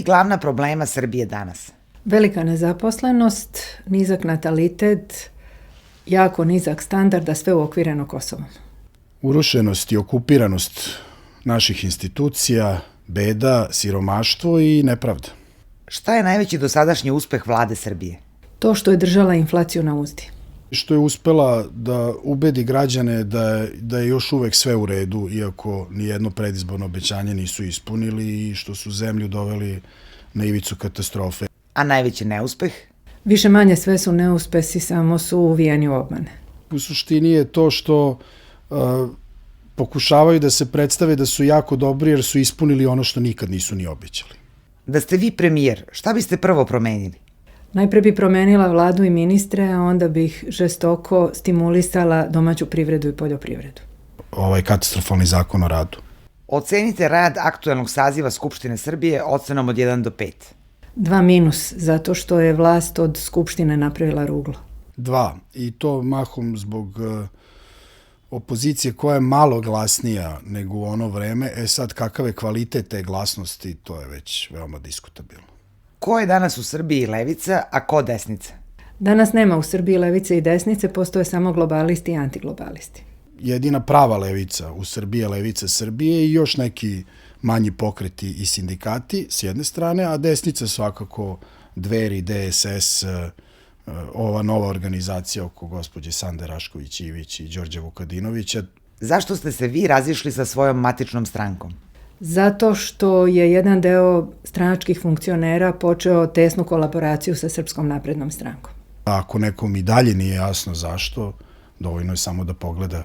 glavna problema Srbije danas? Velika nezaposlenost, nizak natalitet, jako nizak standard, a sve uokvireno Kosovom. Urušenost i okupiranost naših institucija, beda, siromaštvo i nepravda. Šta je najveći dosadašnji uspeh vlade Srbije? To što je držala inflaciju na uzdi. Što je uspela da ubedi građane da je još uvek sve u redu, iako nijedno predizborno obećanje nisu ispunili i što su zemlju doveli na ivicu katastrofe. A najveći neuspeh? Više manje sve su neuspesi, samo su uvijeni u obmane. U suštini je to što pokušavaju da se predstave da su jako dobri jer su ispunili ono što nikad nisu ni obećali. Da ste vi premijer, šta biste prvo promenili? Najpre bi promenila vladu i ministre, a onda bih žestoko stimulisala domaću privredu i poljoprivredu. Ovaj katastrofalni zakon o radu. Ocenite rad aktuelnog saziva Skupštine Srbije ocenom od 1 do 5. 2 minus, zato što je vlast od Skupštine napravila ruglo. 2, i to mahom zbog opozicije koja je malo glasnija nego u ono vreme. Sad, kakav je kvalitet te glasnosti, to je već veoma diskutabilno. Ko je danas u Srbiji levica, a ko desnica? Danas nema u Srbiji levice i desnice, postoje samo globalisti i antiglobalisti. Jedina prava levica u Srbiji je levica Srbije i još neki manji pokreti i sindikati s jedne strane, a desnica svakako Dveri, DSS, ova nova organizacija oko gospođe Sande Rašković-Ivić i Đorđa Vukadinovića. Zašto ste se vi razišli sa svojom matičnom strankom? Zato što je jedan deo stranačkih funkcionera počeo tesnu kolaboraciju sa Srpskom naprednom strankom. Ako nekom i dalje nije jasno zašto, dovoljno je samo da pogleda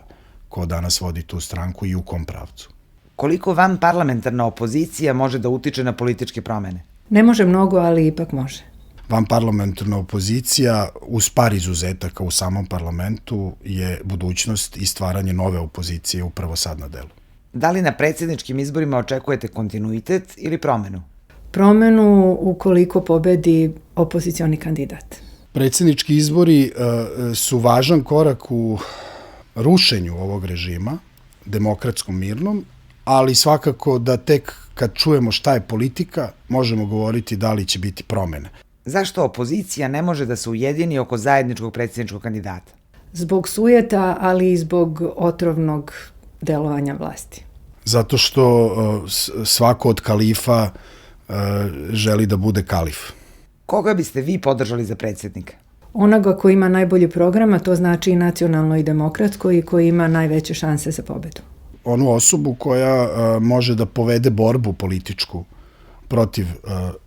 ko danas vodi tu stranku i u kom pravcu. Koliko van parlamentarna opozicija može da utiče na političke promene? Ne može mnogo, ali ipak može. Vanparlamentarna opozicija, uz par izuzetaka u samom parlamentu, je budućnost i stvaranje nove opozicije upravo sad na delu. Da li na predsjedničkim izborima očekujete kontinuitet ili promenu? Promenu ukoliko pobedi opozicioni kandidat. Predsjednički izbori su važan korak u rušenju ovog režima, demokratskom, mirnom, ali svakako da tek kad čujemo šta je politika, možemo govoriti da li će biti promene. Zašto opozicija ne može da se ujedini oko zajedničkog predsjedničkog kandidata? Zbog sujeta, ali i zbog otrovnog delovanja vlasti. Zato što svako od kalifa želi da bude kalif. Koga biste vi podržali za predsjednika? Onoga koji ima najbolji program, a to znači i nacionalno i demokratsko i koji ima najveće šanse za pobedu. Onu osobu koja može da povede borbu političku protiv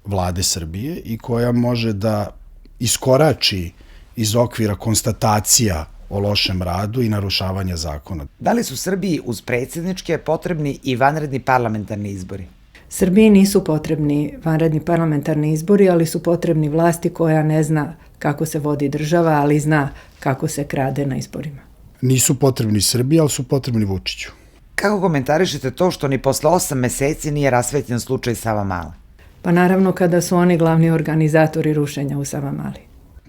vlade Srbije i koja može da iskorači iz okvira konstatacija o lošem radu i narušavanja zakona. Da li su Srbiji uz predsjedničke potrebni i vanredni parlamentarni izbori? Srbiji nisu potrebni vanredni parlamentarni izbori, ali su potrebni vlasti koja ne zna kako se vodi država, ali zna kako se krade na izborima. Nisu potrebni Srbiji, ali su potrebni Vučiću. Kako komentarišete to što ni posle 8 meseci nije rasvetljen slučaj Savamale? Pa naravno kada su oni glavni organizatori rušenja u Savamali.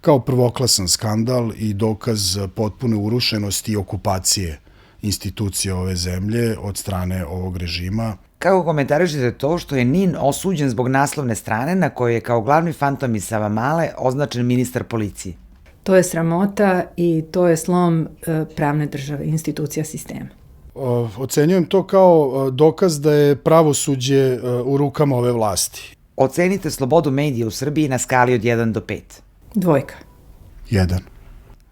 Kao prvoklasan skandal i dokaz potpune urušenosti i okupacije institucije ove zemlje od strane ovog režima. Kako komentarišete to što je NIN osuđen zbog naslovne strane na kojoj je kao glavni fantom iz Savamale označen ministar policije? To je sramota i to je slom pravne države, institucija sistema. Ocenjujem to kao dokaz da je pravosuđe u rukama ove vlasti. Ocenite slobodu medija u Srbiji na skali od 1 do 5. 2. 1.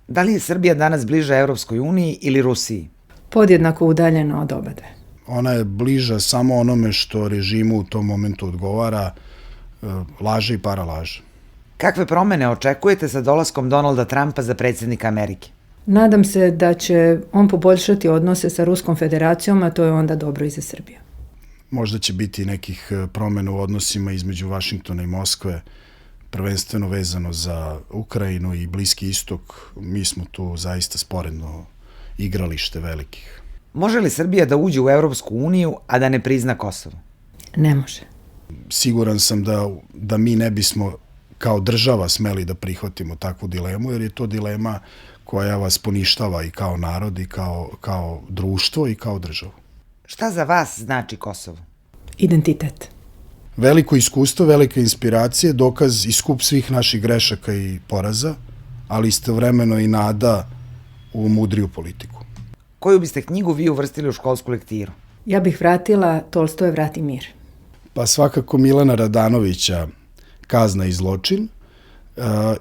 Da li je Srbija danas bliža Evropskoj uniji ili Rusiji? Podjednako udaljena od oba dve. Ona je bliža samo onome što režimu u tom momentu odgovara, laže i paralaže. Kakve promene očekujete sa dolaskom Donalda Trumpa za predsjednika Amerike? Nadam se da će on poboljšati odnose sa Ruskom federacijom, a to je onda dobro i za Srbiju. Možda će biti nekih promena u odnosima između Vašingtona i Moskve, prvenstveno vezano za Ukrajinu i Bliski istok. Mi smo tu zaista sporedno igralište velikih. Može li Srbija da uđe u Evropsku uniju, a da ne prizna Kosovo? Ne može. Siguran sam da mi ne bismo kao država smeli da prihvatimo takvu dilemu, jer je to dilema koja vas poništava i kao narod, i kao društvo, i kao državu. Šta za vas znači Kosovo? Identitet. Veliko iskustvo, velika inspiracija, dokaz i skup svih naših grešaka i poraza, ali istovremeno i nada u mudriju politiku. Koju biste knjigu vi uvrstili u školsku lektiru? Ja bih vratila Tolstoj Vrati mir. Pa svakako Milana Radanovića Kazna i zločin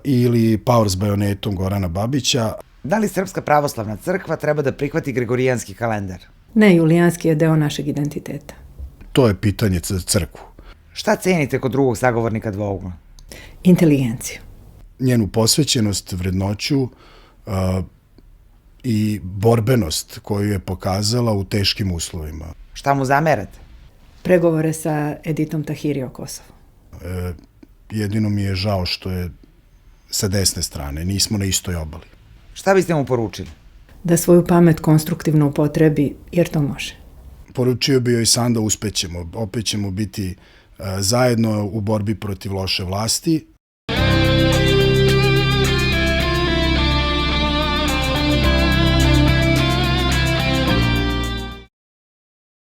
ili Paor s bajonetom Gorana Babića. Da li Srpska pravoslavna crkva treba da prihvati gregorijanski kalendar? Ne, julijanski je deo našeg identiteta. To je pitanje za crkvu. Šta cenite kod drugog sagovornika dvougla? Inteligenciju. Njenu posvećenost, vrednoću i borbenost koju je pokazala u teškim uslovima. Šta mu zamerate? Pregovore sa Editom Tahiri o Kosovu. Jedino mi je žao što je sa desne strane, nismo na istoj obali. Šta biste mu poručili? Da svoju pamet konstruktivno upotrebi, jer to može. Poručio bi joj sam da uspećemo, opet ćemo biti zajedno u borbi protiv loše vlasti